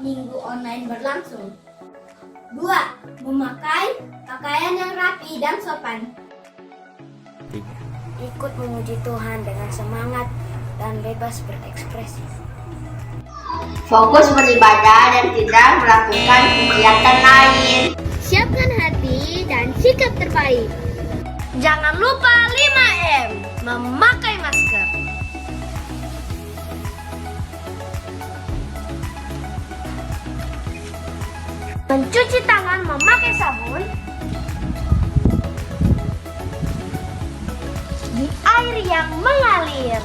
minggu online berlangsung. 2. Memakai pakaian yang rapi dan sopan. Ikut memuji Tuhan dengan semangat dan bebas berekspresi. Fokus beribadah dan tidak melakukan kegiatan lain. Siapkan hati dan sikap terbaik. Jangan lupa 5M, memakai masker. Mencuci tangan memakai sabun. Di air yang mengalir.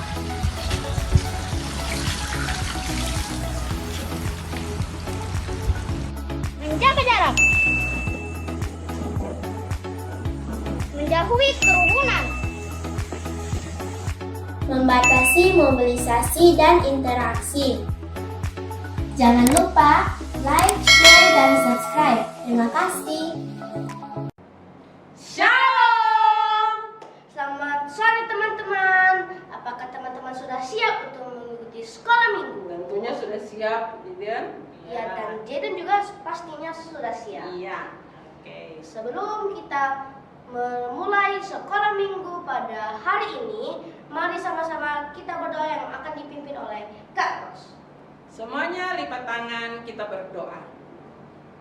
Menjaga jarak. Menjauhi kerumunan. Membatasi mobilisasi dan interaksi. Jangan lupa like, share, dan subscribe. Terima kasih. Shalom. Selamat sore teman-teman. Apakah teman-teman sudah siap untuk mengikuti sekolah minggu? Tentunya sudah siap, Gideon? Ya, dan Jaden juga pastinya sudah siap. Iya. Oke. Sebelum kita memulai sekolah minggu pada hari ini, mari sama-sama kita berdoa yang akan dipimpin oleh Kak Ros. Semuanya lipat tangan, kita berdoa.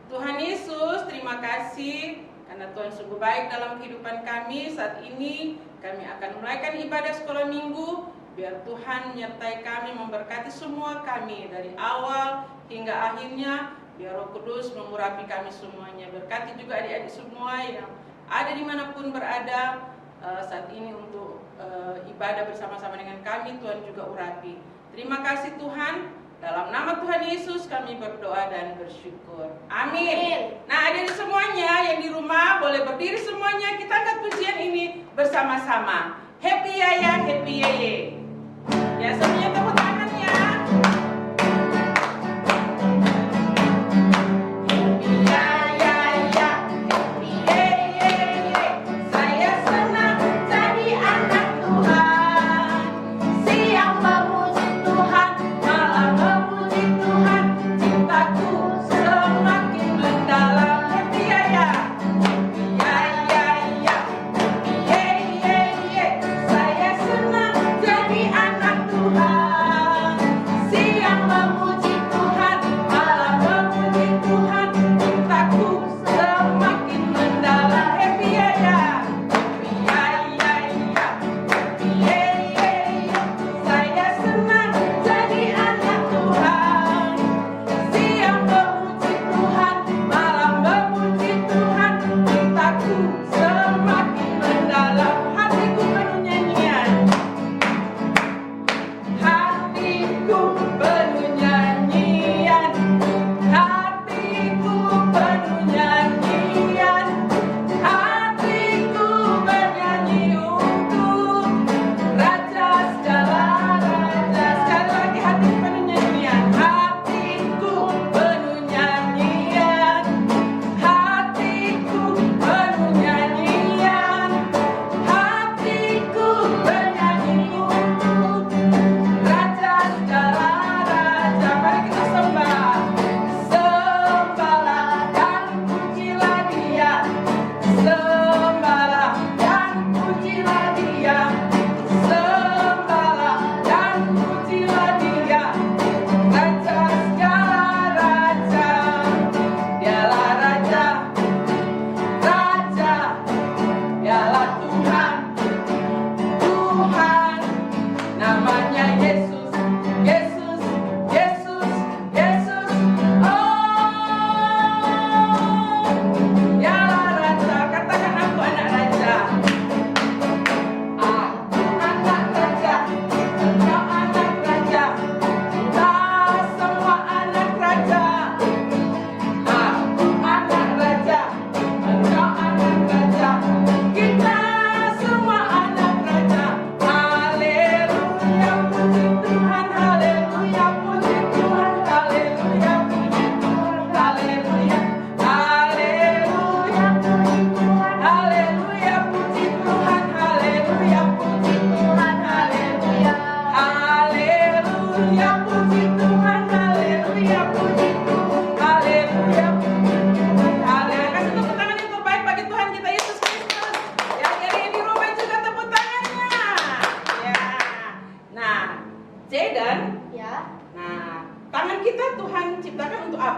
Tuhan Yesus, terima kasih karena Tuhan sungguh baik dalam kehidupan kami. Saat ini kami akan mulaikan ibadah sekolah minggu. Biar Tuhan menyertai kami, memberkati semua kami dari awal hingga akhirnya. Biar Roh Kudus mengurapi kami semuanya. Berkati juga adik-adik semua yang ada dimanapun berada saat ini untuk ibadah bersama-sama dengan kami. Tuhan juga urapi. Terima kasih Tuhan. Dalam nama Tuhan Yesus kami berdoa dan bersyukur. Amin. Nah, adik-adik semuanya yang di rumah boleh berdiri semuanya. Kita angkat pujian ini bersama-sama. Happy Yaya, Happy Yeye. Ya, semuanya tepuk tangan ya. Happy Yaya, Happy Yeye. Saya senang jadi anak Tuhan. Siang memuji Tuhan, malam memuji Tuhan. Cintaku semakin mendalam. Happy Yaya, Happy Yaya, Happy Yeye. Saya senang jadi anak Tuhan.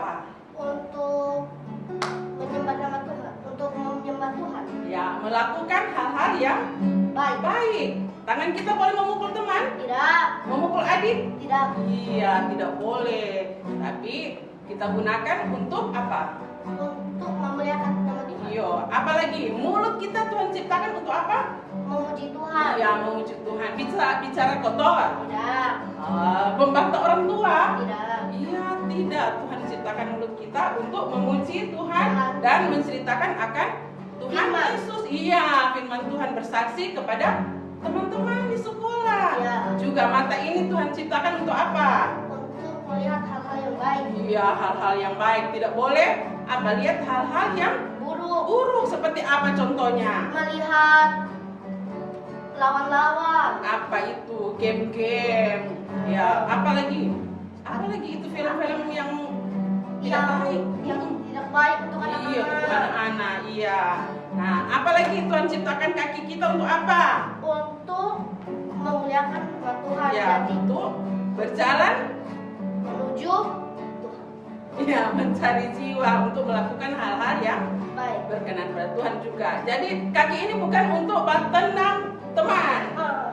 apa? Untuk menyembah nama Tuhan, untuk menyembah Tuhan. Ya, melakukan hal-hal yang Baik. baik. Tangan kita boleh memukul teman? Tidak. Memukul adik? Tidak. Iya, tidak boleh. Tapi kita gunakan untuk apa? Untuk memuliakan nama Tuhan. Iya, apalagi mulut kita Tuhan ciptakan untuk apa? Memuji Tuhan. Ya, memuji Tuhan. Bicara kotor. Tidak. Membantah orang tua. Tidak. Iya, tidak. Tuhan ciptakan mulut kita untuk memuji Tuhan dan menceritakan akan Tuhan Firman. Yesus. Iya, firman Tuhan bersaksi kepada teman-teman di sekolah. Iya. Juga mata ini Tuhan ciptakan untuk apa? Untuk melihat hal-hal yang baik. Iya, hal-hal yang baik. Tidak boleh apa lihat hal-hal yang Buruk. buruk. Seperti apa contohnya? Melihat lawan-lawan. Apa itu? Game-game. Ya, apalagi? Apalagi itu film-film yang tidak baik. Yang tidak baik untuk Iya, untuk anak-anak. anak-anak. Iya. Nah, apalagi Tuhan ciptakan kaki kita untuk apa? Untuk memuliakan nama Tuhan. Ya, Jadi untuk berjalan. menuju Tuhan. Ya, mencari jiwa untuk melakukan hal-hal yang Baik. berkenan pada Tuhan juga. Jadi kaki ini bukan untuk bertendang teman.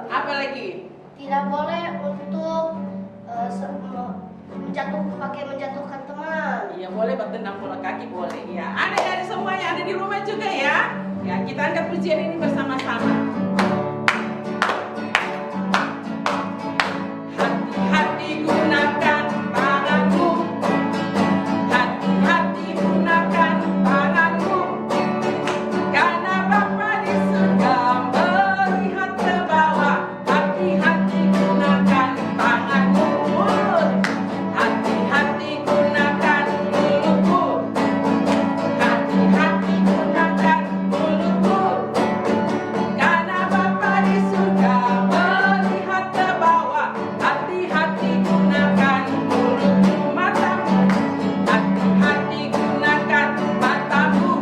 Apalagi? Tidak boleh untuk menjatuhkan teman. Iya, boleh bertendang bola kaki, boleh. Ya, adik-adik semua yang ada di rumah juga ya. Ya, kita angkat pujian ini bersama-sama. Hati-hati gunakan tanganmu. Hati-hati gunakan tanganmu. Karena Bapa di surga melihat ke bawah. Hati-hati gunakan tanganmu. Hati-hati gunakan mulutmu. Hati-hati gunakan mulutmu. Karena Bapa di surga melihat ke bawah. Hati-hati gunakan mulutmu, matamu. Hati-hati gunakan matamu.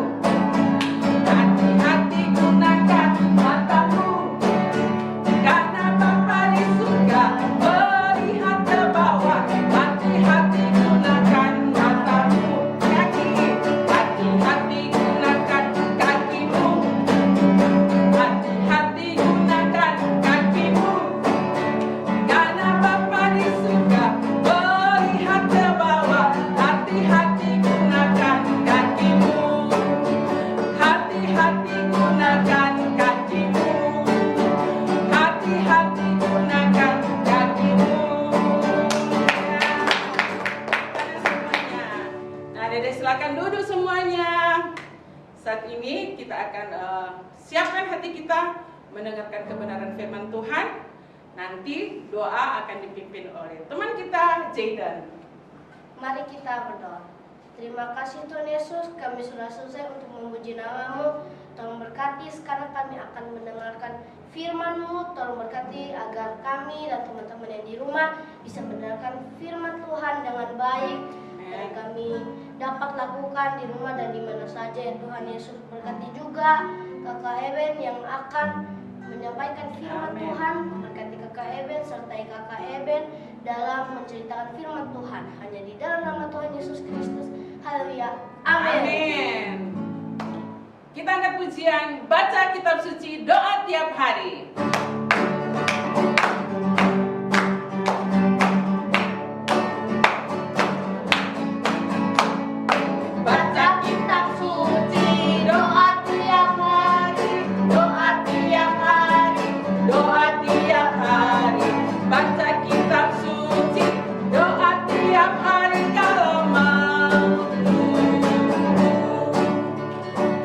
Hati-hati gunakan matamu. Karena Bapa di surga melihat ke bawah. Hati-hati gunakan matamu. Kaki, hati-hati gunakan kakimu. Hati-hati gunakan kakimu. Karena Bapa di surga melihat ke bawah. Hati-hati gunakan kakimu. Hati-hati gunakan kakimu. Hati-hati gunakan kakimu. Nah, Dede silakan duduk semuanya. Saat ini kita akan siapkan hati kita mendengarkan kebenaran firman Tuhan. Nanti doa akan dipimpin oleh teman kita, Jayden. Mari kita berdoa. Terima kasih Tuhan Yesus, kami sudah selesai untuk memuji nama-Mu. Tolong berkati sekarang kami akan mendengarkan firman-Mu. Tolong berkati agar kami dan teman-teman yang di rumah bisa mendengarkan firman Tuhan dengan baik. Dan kami dapat lakukan di rumah dan di mana saja ya Tuhan Yesus. Berkati juga Kakak Eben yang akan menyampaikan firman Amin. Tuhan. Berkati Kakak Eben sertai Kakak Eben dalam menceritakan firman Tuhan. Hanya di dalam nama Tuhan Yesus Kristus. Haleluya. Amin. Amin. Kita angkat pujian, baca kitab suci, doa tiap hari. Baca kitab suci, doa tiap hari, doa tiap hari, doa tiap hari. Baca kitab suci, doa tiap hari kalau mampu.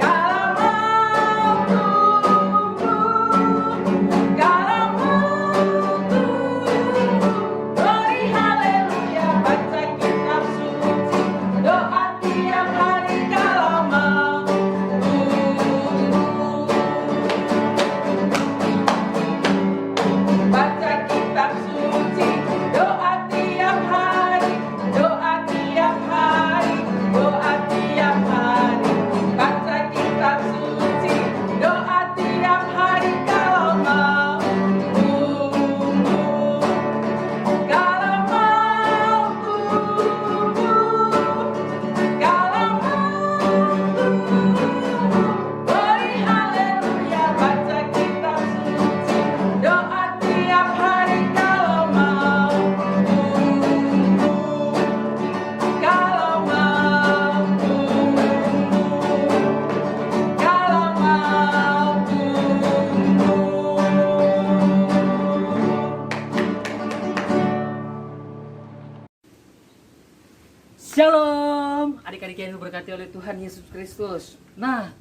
Kalau mampu, Shalom, adik-adik yang diberkati oleh Tuhan Yesus Kristus. Nah,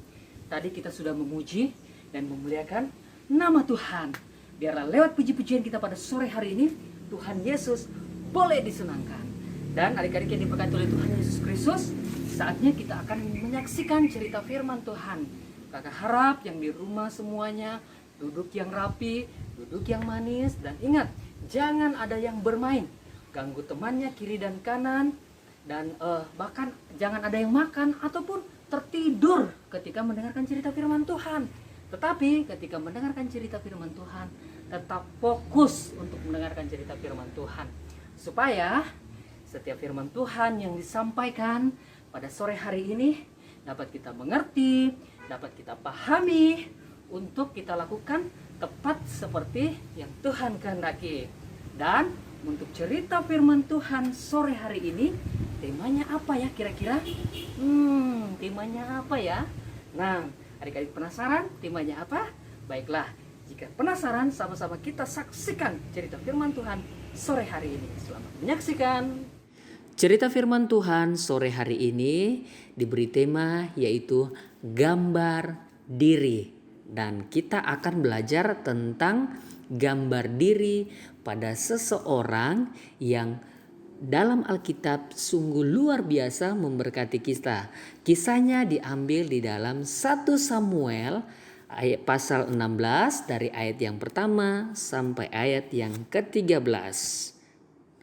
tadi kita sudah memuji dan memuliakan nama Tuhan. Biarlah lewat puji-pujian kita pada sore hari ini, Tuhan Yesus boleh disenangkan. Dan adik-adik yang diberkati oleh Tuhan Yesus Kristus, saatnya kita akan menyaksikan cerita firman Tuhan. Kakak harap yang di rumah semuanya duduk yang rapi, duduk yang manis, dan ingat, jangan ada yang bermain, ganggu temannya kiri dan kanan. Dan bahkan jangan ada yang makan ataupun tertidur ketika mendengarkan cerita firman Tuhan. Tetapi ketika mendengarkan cerita firman Tuhan, tetap fokus untuk mendengarkan cerita firman Tuhan. Supaya setiap firman Tuhan yang disampaikan pada sore hari ini dapat kita mengerti, dapat kita pahami, untuk kita lakukan tepat seperti yang Tuhan kehendaki. Dan untuk cerita firman Tuhan sore hari ini, temanya apa ya kira-kira? Temanya apa ya? Nah, adik-adik penasaran temanya apa? Baiklah, jika penasaran, sama-sama kita saksikan cerita firman Tuhan sore hari ini. Selamat menyaksikan. Cerita firman Tuhan sore hari ini diberi tema yaitu gambar diri. Dan kita akan belajar tentang gambar diri pada seseorang yang dalam Alkitab sungguh luar biasa memberkati kita. Kisahnya diambil di dalam 1 Samuel ayat pasal 16 dari ayat yang pertama sampai ayat yang ke-13.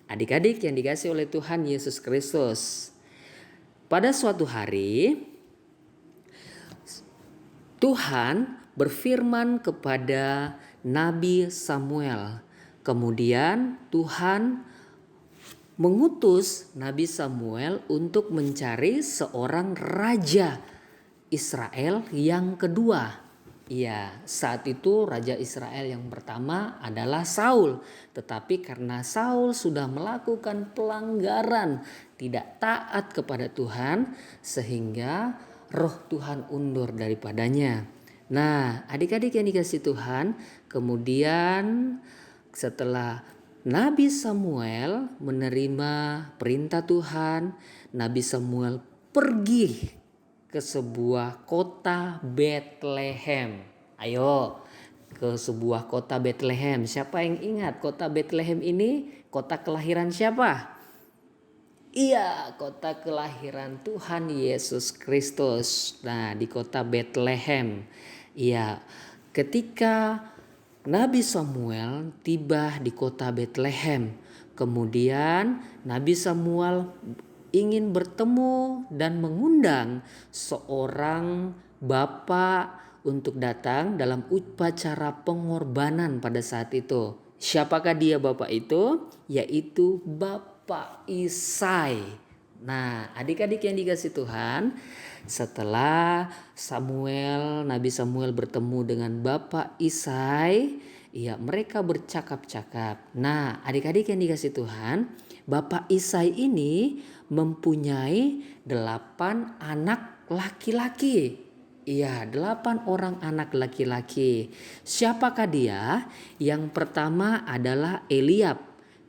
Adik-adik yang dikasihi oleh Tuhan Yesus Kristus. Pada suatu hari Tuhan berfirman kepada Nabi Samuel. Kemudian Tuhan mengutus Nabi Samuel untuk mencari seorang raja Israel yang kedua. Ya, saat itu raja Israel yang pertama adalah Saul. Tetapi karena Saul sudah melakukan pelanggaran, tidak taat kepada Tuhan, sehingga roh Tuhan undur daripadanya. Nah, adik-adik yang dikasihi Tuhan, kemudian setelah Nabi Samuel menerima perintah Tuhan, Nabi Samuel pergi ke sebuah kota Bethlehem. Ayo, ke sebuah kota Bethlehem. Siapa yang ingat kota Bethlehem ini? Kota kelahiran siapa? Iya, kota kelahiran Tuhan Yesus Kristus. Nah, di kota Bethlehem. Iya, ketika Nabi Samuel tiba di kota Bethlehem, kemudian Nabi Samuel ingin bertemu dan mengundang seorang bapak untuk datang dalam upacara pengorbanan pada saat itu. Siapakah dia bapak itu? Yaitu Bapak Isai. Nah, adik-adik yang dikasihi Tuhan, setelah Nabi Samuel bertemu dengan Bapak Isai, ya mereka bercakap-cakap. Nah, adik-adik yang dikasihi Tuhan, Bapak Isai ini mempunyai 8 anak laki-laki. Iya, 8 orang anak laki-laki. Siapakah dia? Yang pertama adalah Eliab.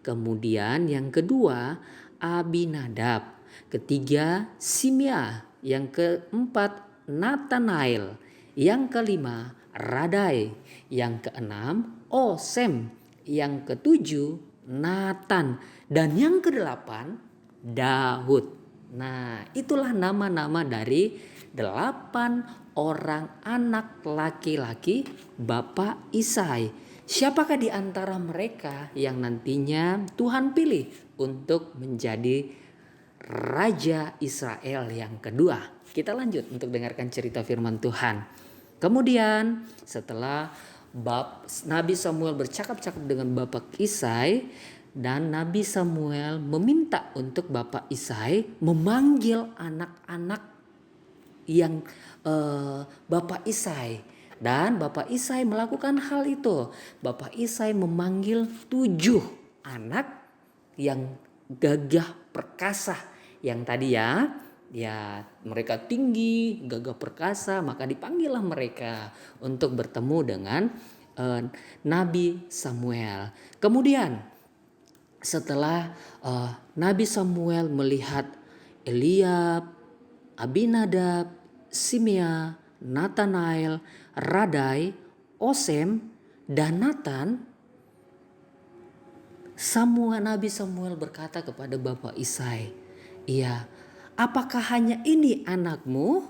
Kemudian yang kedua Abinadab. Ketiga Simea. Yang keempat Nathanael. Yang kelima Radai. Yang keenam Osem. Yang ketujuh Nathan. Dan yang kedelapan Daud. Nah, itulah nama-nama dari 8 orang anak laki-laki Bapak Isai. Siapakah di antara mereka yang nantinya Tuhan pilih untuk menjadi Raja Israel yang kedua? Kita lanjut untuk dengarkan cerita firman Tuhan. Kemudian setelah Nabi Samuel bercakap-cakap dengan Bapak Isai, dan Nabi Samuel meminta untuk Bapak Isai memanggil anak-anak yang Bapak Isai. Dan Bapak Isai melakukan hal itu. Bapak Isai memanggil 7 anak yang gagah perkasa. Yang tadi ya mereka tinggi, gagah perkasa, maka dipanggillah mereka untuk bertemu dengan Nabi Samuel. Kemudian setelah Nabi Samuel melihat Eliab, Abinadab, Simea, Natanael, Radai, Osem, dan Natan. Nabi Samuel berkata kepada Bapak Isai, "Iya, apakah hanya ini anakmu?"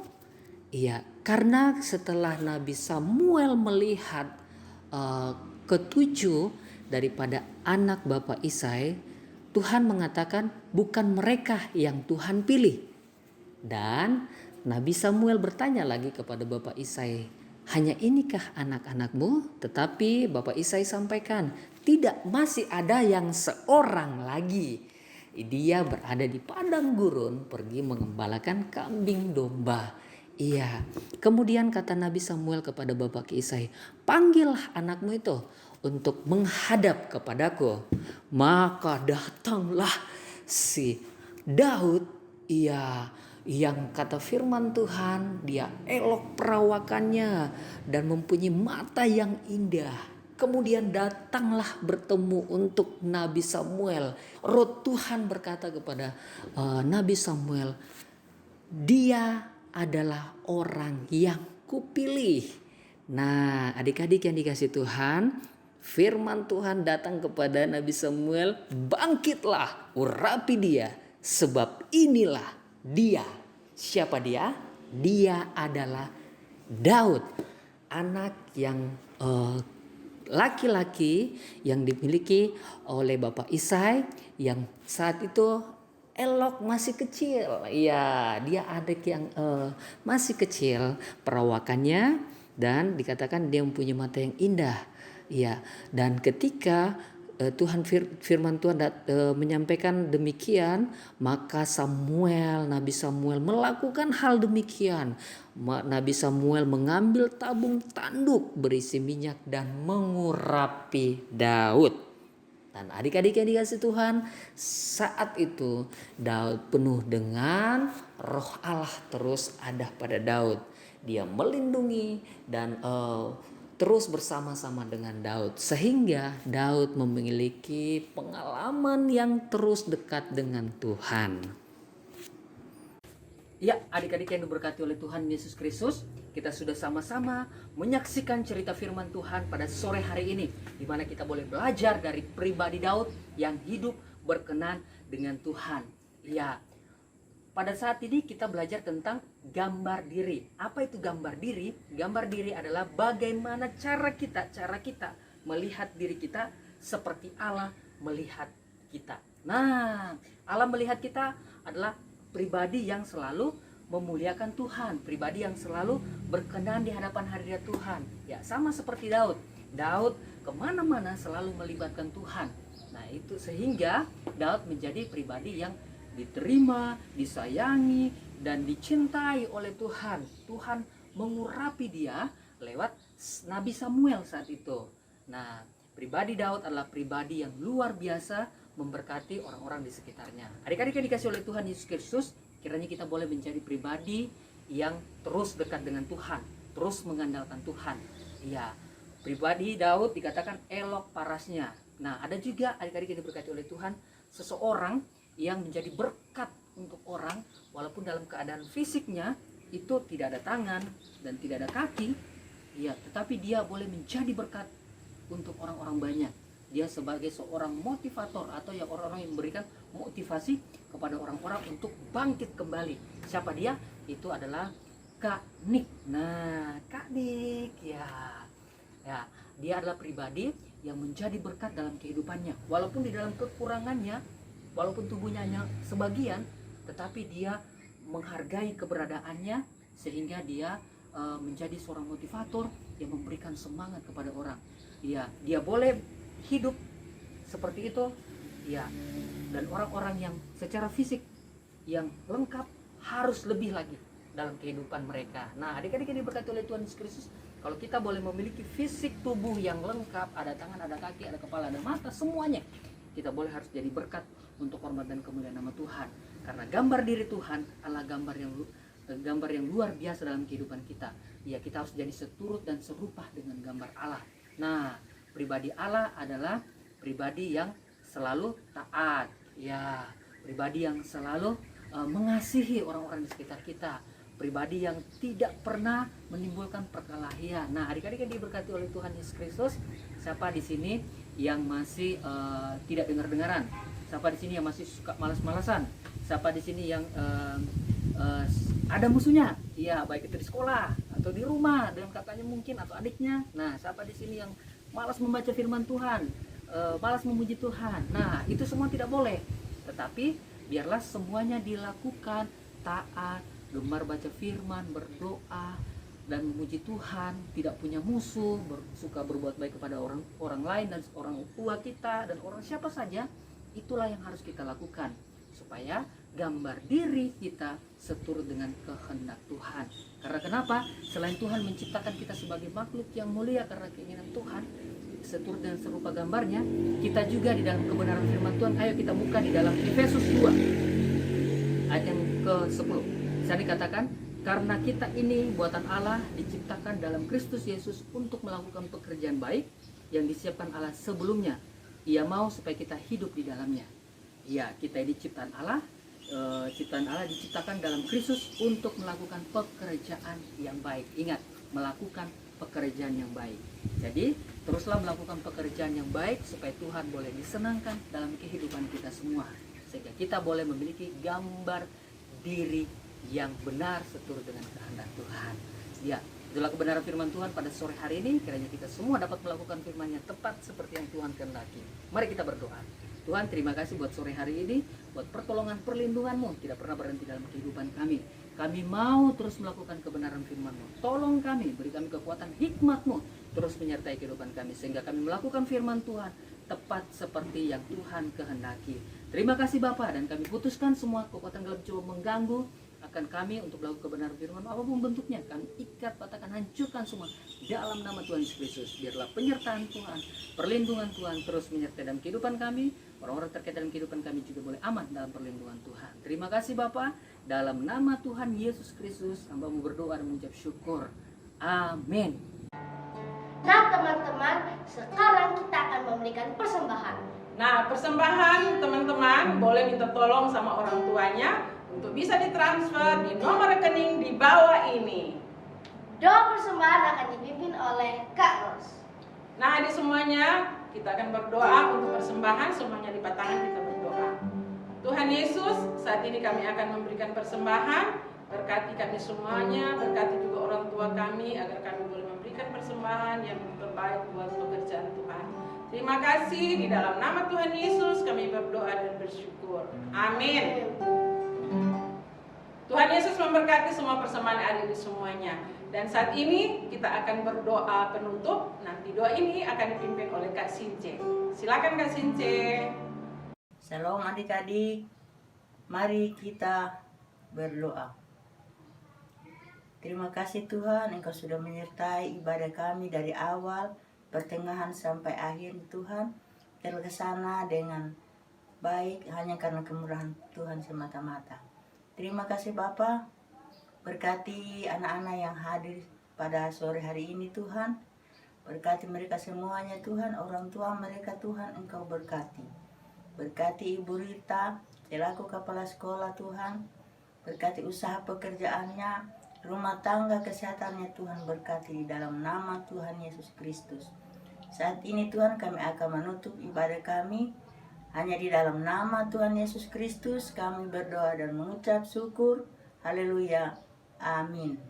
Iya, karena setelah Nabi Samuel melihat ketujuh daripada anak Bapak Isai, Tuhan mengatakan bukan mereka yang Tuhan pilih. Dan Nabi Samuel bertanya lagi kepada Bapak Isai, "Hanya inikah anak-anakmu?" Tetapi Bapak Isai sampaikan, "Tidak, masih ada yang seorang lagi. Dia berada di padang gurun pergi mengembalakan kambing domba." Iya. Kemudian kata Nabi Samuel kepada Bapak Isai, "Panggillah anakmu itu untuk menghadap kepadaku." Maka datanglah si Daud, iya, yang kata firman Tuhan, dia elok perawakannya dan mempunyai mata yang indah. Kemudian datanglah bertemu untuk Nabi Samuel. Roh Tuhan berkata kepada Nabi Samuel, "Dia adalah orang yang kupilih." Nah, adik-adik yang dikasih Tuhan, firman Tuhan datang kepada Nabi Samuel, "Bangkitlah, urapi dia, sebab inilah dia." Siapa dia? Dia adalah Daud, anak yang laki-laki yang dimiliki oleh Bapak Isai yang saat itu elok masih kecil. Ya, dia adik yang masih kecil perawakannya, dan dikatakan dia mempunyai mata yang indah. Ya, dan ketika firman Tuhan menyampaikan demikian, maka Nabi Samuel melakukan hal demikian. Nabi Samuel mengambil tabung tanduk berisi minyak dan mengurapi Daud. Dan adik-adik yang dikasih Tuhan, saat itu Daud penuh dengan roh Allah terus ada pada Daud. Dia melindungi dan terus bersama-sama dengan Daud. Sehingga Daud memiliki pengalaman yang terus dekat dengan Tuhan. Ya, adik-adik yang diberkati oleh Tuhan Yesus Kristus, kita sudah sama-sama menyaksikan cerita firman Tuhan pada sore hari ini, di mana kita boleh belajar dari pribadi Daud yang hidup berkenan dengan Tuhan. Ya, pada saat ini kita belajar tentang gambar diri. Apa itu gambar diri? Gambar diri adalah bagaimana cara kita melihat diri kita seperti Allah melihat kita. Nah, Allah melihat kita adalah pribadi yang selalu memuliakan Tuhan, pribadi yang selalu berkenan di hadapan hadirat Tuhan. Ya, sama seperti Daud. Daud kemana-mana selalu melibatkan Tuhan. Nah, itu sehingga Daud menjadi pribadi yang diterima, disayangi, dan dicintai oleh Tuhan. Tuhan mengurapi dia lewat Nabi Samuel saat itu. Nah, pribadi Daud adalah pribadi yang luar biasa memberkati orang-orang di sekitarnya. Adik-adik yang dikasih oleh Tuhan Yesus Kristus, kiranya kita boleh menjadi pribadi yang terus dekat dengan Tuhan, terus mengandalkan Tuhan. Ya, pribadi Daud dikatakan elok parasnya. Nah, ada juga adik-adik yang diberkati oleh Tuhan, seseorang yang menjadi berkat untuk orang, walaupun dalam keadaan fisiknya itu tidak ada tangan dan tidak ada kaki, ya, tetapi dia boleh menjadi berkat untuk orang-orang banyak. Dia sebagai seorang motivator atau yang orang-orang yang memberikan motivasi kepada orang-orang untuk bangkit kembali. Siapa dia? Itu adalah Kak Nik. Nah, Kak Nik, ya, dia adalah pribadi yang menjadi berkat dalam kehidupannya. Walaupun di dalam kekurangannya, walaupun tubuhnya hanya sebagian, tetapi dia menghargai keberadaannya sehingga dia menjadi seorang motivator yang memberikan semangat kepada orang. Ya, dia boleh hidup seperti itu, ya. Dan orang-orang yang secara fisik yang lengkap harus lebih lagi dalam kehidupan mereka. Nah, adik-adik yang diberkati oleh Tuhan Yesus Kristus, kalau kita boleh memiliki fisik tubuh yang lengkap, ada tangan, ada kaki, ada kepala, ada mata, semuanya, kita boleh harus jadi berkat untuk hormat dan kemuliaan nama Tuhan. Karena gambar diri Tuhan adalah gambar yang luar biasa dalam kehidupan kita. Ya, kita harus jadi seturut dan serupa dengan gambar Allah. Nah, pribadi Allah adalah pribadi yang selalu taat, ya, pribadi yang selalu mengasihi orang-orang di sekitar kita, pribadi yang tidak pernah menimbulkan perkelahian. Nah, adik-adik yang diberkati oleh Tuhan Yesus Kristus, siapa di sini yang masih tidak dengar-dengaran? Siapa di sini yang masih suka malas-malasan? Siapa di sini yang ada musuhnya? Iya, baik itu di sekolah atau di rumah dengan kakaknya mungkin atau adiknya. Nah, siapa di sini yang malas membaca firman Tuhan, malas memuji Tuhan? Nah, itu semua tidak boleh. Tetapi biarlah semuanya dilakukan taat, gemar baca firman, berdoa dan memuji Tuhan, tidak punya musuh, suka berbuat baik kepada orang lain dan orang tua kita dan orang siapa saja. Itulah yang harus kita lakukan supaya gambar diri kita seturut dengan kehendak Tuhan. Karena kenapa? Selain Tuhan menciptakan kita sebagai makhluk yang mulia karena keinginan Tuhan, seturut dan serupa gambarnya, kita juga di dalam kebenaran firman Tuhan. Ayo kita buka di dalam Efesus 2 ayat yang ke-10. Saya dikatakan, karena kita ini buatan Allah, diciptakan dalam Kristus Yesus untuk melakukan pekerjaan baik yang disiapkan Allah sebelumnya. Ia mau supaya kita hidup di dalamnya. Ya, kita ini ciptaan Allah. Ciptaan Allah diciptakan dalam Kristus untuk melakukan pekerjaan yang baik. Ingat, melakukan pekerjaan yang baik. Jadi, teruslah melakukan pekerjaan yang baik supaya Tuhan boleh disenangkan dalam kehidupan kita semua. Sehingga kita boleh memiliki gambar diri yang benar seturut dengan kehendak Tuhan. Ya, itulah kebenaran firman Tuhan pada sore hari ini. Kiranya kita semua dapat melakukan firman-Nya tepat seperti yang Tuhan kehendaki. Mari kita berdoa. Tuhan, terima kasih buat sore hari ini, buat pertolongan perlindungan-Mu tidak pernah berhenti dalam kehidupan kami. Kami mau terus melakukan kebenaran firman-Mu. Tolong kami, beri kami kekuatan hikmat-Mu terus menyertai kehidupan kami sehingga kami melakukan firman Tuhan tepat seperti yang Tuhan kehendaki. Terima kasih Bapa, dan kami putuskan semua kekuatan gelap coba mengganggu akan kami untuk melakukan kebenaran firman apapun bentuknya. Kami ikat, patahkan, hancurkan semua dalam nama Tuhan Yesus Kristus. Biarlah penyertaan Tuhan, perlindungan Tuhan terus menyertai dalam kehidupan kami. Orang-orang terkait dalam kehidupan kami juga boleh aman dalam perlindungan Tuhan. Terima kasih Bapa, dalam nama Tuhan Yesus Kristus hamba-Mu berdoa dan mengucap syukur. Amin. Nah teman-teman, sekarang kita akan memberikan persembahan. Nah, persembahan teman-teman boleh minta tolong sama orang tuanya untuk bisa ditransfer di nomor rekening di bawah ini. Doa persembahan akan dipimpin oleh Kak Ros. Nah, adik semuanya, kita akan berdoa untuk persembahan. Semuanya lipat tangan, kita berdoa. Tuhan Yesus, saat ini kami akan memberikan persembahan. Berkati kami semuanya, berkati juga orang tua kami agar kami boleh memberikan persembahan yang terbaik buat pekerjaan Tuhan. Terima kasih, di dalam nama Tuhan Yesus kami berdoa dan bersyukur. Amin. Tuhan Yesus memberkati semua persembahan adik-adik semuanya. Dan saat ini kita akan berdoa penutup. Nanti doa ini akan dipimpin oleh Kak Since. Silakan Kak Since. Shalom adik-adik. Mari kita berdoa. Terima kasih Tuhan, Engkau sudah menyertai ibadah kami dari awal, pertengahan sampai akhir. Tuhan terlaksana dengan baik hanya karena kemurahan Tuhan semata-mata. Terima kasih Bapa, berkati anak-anak yang hadir pada sore hari ini Tuhan. Berkati mereka semuanya Tuhan, orang tua mereka Tuhan Engkau berkati. Berkati Ibu Rita selaku kepala sekolah Tuhan. Berkati usaha pekerjaannya, rumah tangga kesehatannya Tuhan, berkati di dalam nama Tuhan Yesus Kristus. Saat ini Tuhan kami akan menutup ibadah kami. Hanya di dalam nama Tuhan Yesus Kristus kami berdoa dan mengucap syukur. Haleluya. Amin.